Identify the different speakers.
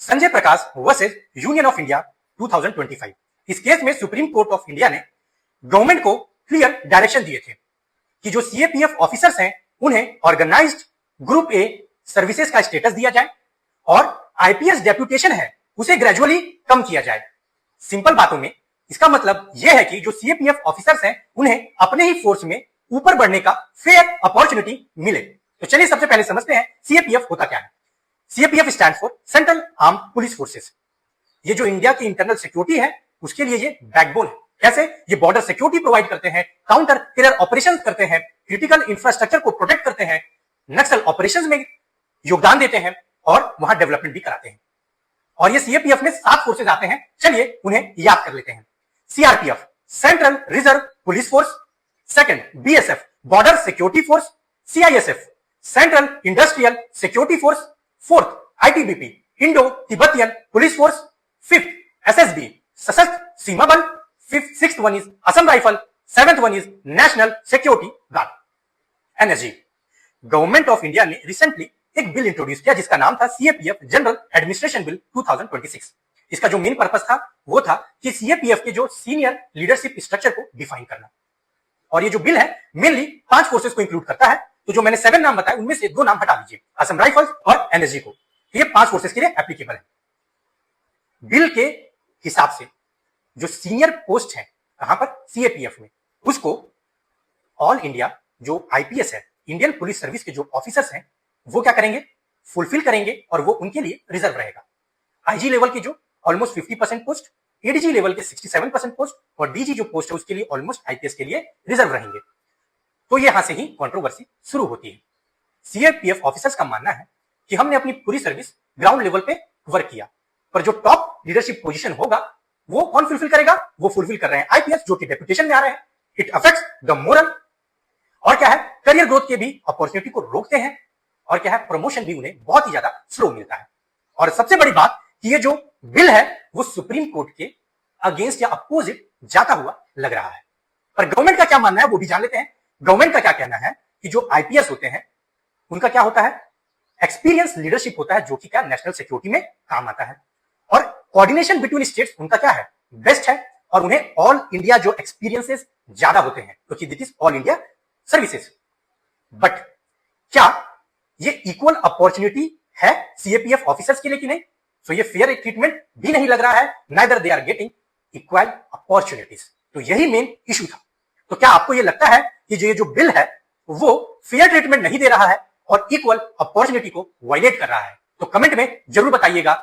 Speaker 1: Sanjay Prakash versus union of India 2025। इस case में supreme court of India ने government को क्लियर डायरेक्शन दिए थे कि जो सीएपीएफ ऑफिसर्स हैं उन्हें ऑर्गेनाइज्ड ग्रुप ए सर्विसेज का स्टेटस दिया जाए और आईपीएस डेप्यूटेशन है उसे ग्रेजुअली कम किया जाए। सिंपल बातों में इसका मतलब यह है कि जो सीएपीएफ ऑफिसर्स हैं उन्हें अपने ही फोर्स में ऊपर बढ़ने का फेयर अपॉर्चुनिटी मिले। तो चलिए सबसे पहले समझते हैं सीएपीएफ होता क्या है। CAPF stand for central armed police forces. ये जो इंडिया की इंटरनल सिक्योरिटी है उसके लिए ये बैकबोन है। कैसे? ये बॉर्डर सिक्योरिटी प्रोवाइड करते हैं, काउंटर टेरर ऑपरेशंस करते हैं, क्रिटिकल इंफ्रास्ट्रक्चर को प्रोटेक्ट करते हैं, नक्सल ऑपरेशंस में योगदान देते हैं और वहां डेवलपमेंट भी कराते हैं। और ये सीएपीएफ में 7 फोर्सेज आते हैं, चलिए उन्हें याद कर लेते हैं। CRPF central reserve police force, second BSF border security force, CISF central industrial security force, fourth ITBP Indo Tibetan police force, fifth SSB सशस्त्र सीमा बल, sixth one is Assam rifle, seventh one is national security guard NSG. Government of India ने recently एक bill introduce किया जिसका नाम था CAPF general administration bill 2026। इसका जो मेन पर्पस था वो था कि सीएपीएफ के जो सीनियर लीडरशिप स्ट्रक्चर को डिफाइन करना। और ये जो बिल है मेनली 5 फोर्सेस को इंक्लूड करता है। तो जो मैंने 7 नाम बताए उनमें से 2 नाम हटा दीजिए, असम राइफल्स और एनएसजी को। ये 5 फोर्सेस के लिए एप्लीकेबल है। बिल के हिसाब से जो सीनियर पोस्ट है कहां पर, सीएपीएफ में, उसको ऑल इंडिया जो आईपीएस है, इंडियन पुलिस सर्विस के जो ऑफिसर्स हैं वो क्या करेंगे, फुलफिल करेंगे और वो उनके लिए रिजर्व रहेगा। आईजी लेवल की जो ऑलमोस्ट 50% पोस्ट, एडीजी लेवल के 67% पोस्ट और डीजी जो पोस्ट है उसके लिए ऑलमोस्ट आईपीएस के लिए रिजर्व रहेंगे। तो यहां से ही कंट्रोवर्सी शुरू होती है। सीआरपीएफ ऑफिसर्स का मानना है कि हमने अपनी पूरी सर्विस ग्राउंड लेवल पे वर्क किया, पर जो टॉप लीडरशिप पोजीशन होगा वो कौन फुलफिल करेगा, वो फुलफिल कर रहे हैं आईपीएस जो कि डेप्यूटेशन में आ रहे हैं। इट अफेक्ट्स द मोरल और क्या है, करियर ग्रोथ के भी अपॉर्चुनिटी को रोकते हैं और क्या है, प्रमोशन भी उन्हें बहुत ही ज्यादा स्लो मिलता है। और सबसे बड़ी बात कि ये जो बिल है वो सुप्रीम कोर्ट के अगेंस्ट या अपोजिट जाता हुआ लग रहा है। पर गवर्नमेंट का क्या मानना है वो भी जान लेते हैं। गवर्नमेंट का क्या कहना है कि जो आईपीएस होते हैं उनका क्या होता है, एक्सपीरियंस लीडरशिप होता है जो कि क्या नेशनल सिक्योरिटी में काम आता है। और कोऑर्डिनेशन बिटवीन स्टेट्स उनका क्या है, बेस्ट है। और उन्हें ऑल इंडिया जो एक्सपीरियंसेस ज्यादा होते हैं क्योंकि this is all India services. But क्या ये इक्वल अपॉर्चुनिटी है सीएपीएफ ऑफिसर्स के लिए कि नहीं? सो ये फेयर ट्रीटमेंट भी नहीं लग रहा है, neither they are getting equal opportunities. तो यही मेन इशू था। तो क्या आपको ये लगता है कि ये जो बिल है वो फेयर ट्रीटमेंट नहीं दे रहा है और इक्वल अपॉर्चुनिटी को वायलेट कर रहा है? तो कमेंट में जरूर बताइएगा।